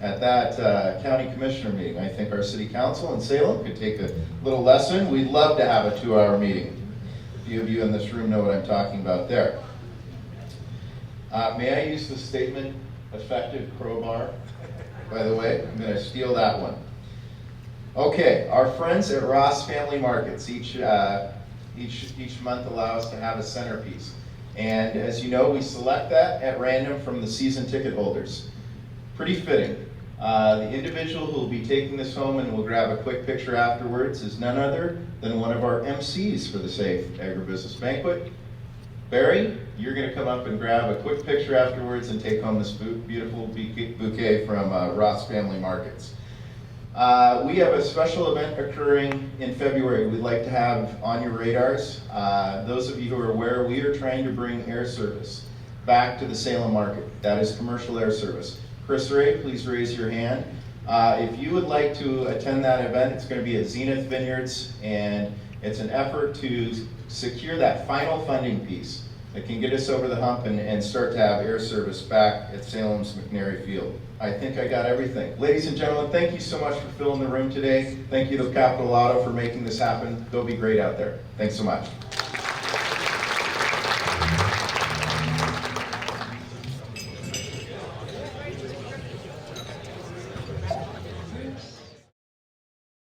at that county commissioner meeting. I think our city council in Salem could take a little lesson. We'd love to have a 2-hour meeting. A few of you in this room know what I'm talking about there. May I use the statement, effective crowbar? By the way, I'm going to steal that one. Okay, our friends at Ross Family Markets each month allow us to have a centerpiece. And as you know, we select that at random from the season ticket holders. Pretty fitting. The individual who will be taking this home and will grab a quick picture afterwards is none other than one of our MCs for the Safe Agribusiness Banquet. Barry, you're going to come up and grab a quick picture afterwards and take home this beautiful bouquet from Ross Family Markets. We have a special event occurring in February we'd like to have on your radars. Those of you who are aware, we are trying to bring air service back to the Salem market. That is commercial air service. Chris Ray, please raise your hand. If you would like to attend that event, it's going to be at Zenith Vineyards, and it's an effort to secure that final funding piece that can get us over the hump and start to have air service back at Salem's McNary Field. I think I got everything. Ladies and gentlemen, thank you so much for filling the room today. Thank you to Capital Auto for making this happen. Go be great out there. Thanks so much.